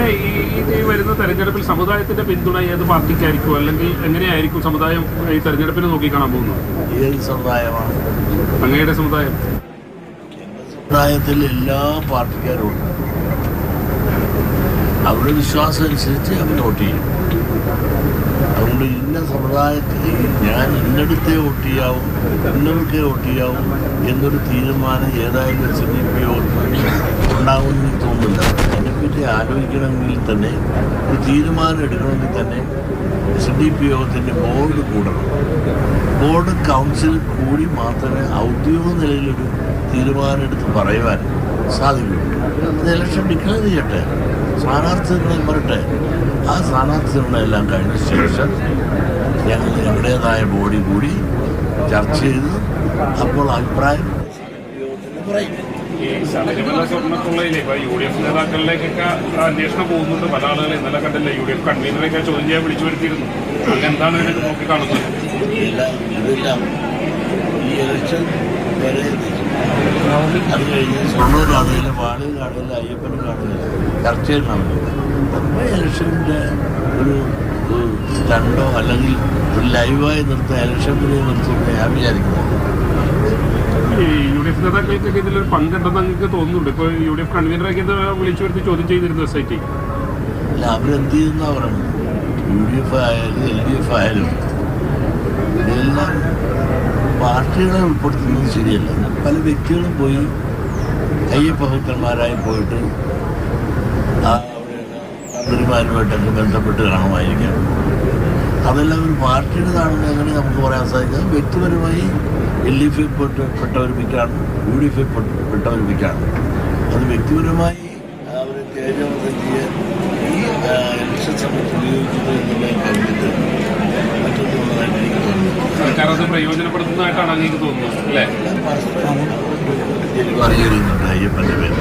ഈ വരുന്ന തെരഞ്ഞെടുപ്പിൽ സമുദായത്തിന്റെ പിന്തുണ ഏത് പാർട്ടിക്കായിരിക്കും, അല്ലെങ്കിൽ എങ്ങനെയായിരിക്കും സമുദായം ഈ തെരഞ്ഞെടുപ്പിനെ നോക്കിക്കാണാൻ പോകുന്നത്? ഏത് സമുദായമാണ് അങ്ങയുടെ സമുദായം? സമുദായത്തിൽ എല്ലാ പാർട്ടിക്കാരും ഉണ്ട്. അവരുടെ വിശ്വാസം അനുസരിച്ച് അവർ വോട്ട് ചെയ്യും. അതുകൊണ്ട് ഇന്ന സമുദായത്തിൽ ഞാൻ ഇന്നടത്തെ വോട്ട് ചെയ്യാവും, ഇന്നവർക്കേ വോട്ട് ചെയ്യാവും എന്നൊരു തീരുമാനം ഏതായാലും SNDP ഉണ്ടാവുമെന്ന് തോന്നുന്നില്ല. അതിനെപ്പറ്റി ആലോചിക്കണമെങ്കിൽ തന്നെ, ഒരു തീരുമാനം എടുക്കണമെങ്കിൽ തന്നെ SNDP യോഗത്തിൻ്റെ ബോർഡ് കൂടണം. ബോർഡ് കൗൺസിൽ കൂടി മാത്രമേ ഔദ്യോഗിക നിലയിലൊരു തീരുമാനം എടുത്ത് പറയുവാൻ സാധിക്കുള്ളൂ. അത് ഇലക്ഷൻ ഡിക്ലെയർ ചെയ്യട്ടെ, സ്ഥാനാർത്ഥികളെ വരട്ടെ. ആ സ്ഥാനാർത്ഥികളെല്ലാം കഴിഞ്ഞ ശേഷം ഞങ്ങൾ ഞങ്ങളുടേതായ ബോഡി കൂടി ചർച്ച ചെയ്ത് അപ്പോൾ അഭിപ്രായം പറയും. ഈ ശബരിമല സ്വർണ്ണക്കൊള്ളയിലെ ഇപ്പൊ UDF നേതാക്കളിലേക്കൊക്കെ അന്വേഷണം പോകുന്നുണ്ട്. പല ആളുകൾ ഇന്നലെ കണ്ടില്ല, UDF കൺവീനറൊക്കെ ചോദ്യം ചെയ്യാൻ വിളിച്ചു വരുത്തിയിരുന്നു. അങ്ങെന്താണ് ഇതിനൊക്കെ നോക്കിക്കാണുന്നത്? ഇതെല്ലാം ഈ ഇലക്ഷൻ വരെ അത് കഴിഞ്ഞ് സ്വർണ്ണൂർ കാണുകയില്ല, വാളിൽ കാണുകയില്ല, അയ്യപ്പനും കാണുകയില്ല, ചർച്ചയിൽ നടന്നില്ല. നമ്മുടെ ഇലക്ഷൻ്റെ ഒരു സ്റ്റണ്ടോ അല്ലെങ്കിൽ ഒരു ലൈവായി നിർത്തുക, ഇലക്ഷൻ വരെ നിർത്തുമെന്ന് ഞാൻ വിചാരിക്കുന്നത്. ഈ UDF നേതാക്കൾക്കൊക്കെ ഇതിലൊരു പങ്കുണ്ടെന്ന് നിങ്ങൾക്ക് തോന്നുന്നുണ്ട്? ഇപ്പോൾ UDF കൺവീനറൊക്കെ ഇത് വിളിച്ചു വരുത്തി ചോദ്യം ചെയ്തിരുന്നു SIT. അല്ല, അവരെന്ത് ചെയ്യുന്ന പറയുന്നത്? UDF ആയാലും LDF ആയാലും ഇതെല്ലാം പാർട്ടികളെ ഉൾപ്പെടുത്തുന്നത് ശരിയല്ല. പല വ്യക്തികളും പോയി അയ്യപ്പ ഭക്തന്മാരായി പോയിട്ട് മന്ത്രിമാരുമായിട്ടൊക്കെ ബന്ധപ്പെട്ട് കാണുമായിരിക്കാം. അതെല്ലാം ഒരു പാർട്ടിയുടേതാണെന്ന് എങ്ങനെ നമുക്ക് പറയാൻ സാധിക്കും? വ്യക്തിപരമായി LDF പെട്ടവരിപ്പിക്കാണ്, UDF പെട്ടവരിപ്പിക്കാണ്. അത് വ്യക്തിപരമായി അവരെ തേജോവധത്തിയെ ഈ ഇലക്ഷൻ സമയത്ത് ഉപയോഗിക്കുന്നു എന്നുള്ള കഴിഞ്ഞിട്ട് മറ്റൊന്നുള്ളതായിട്ട് എനിക്ക് തോന്നുന്നു. സർക്കാർ അത് പ്രയോജനപ്പെടുത്തുന്നതായിട്ടാണ് അങ്ങേക്ക് തോന്നുന്നത് അല്ലേ? പരസ്പരം അറിയുന്നുണ്ട് അയ്യപ്പൻ്റെ പേര്.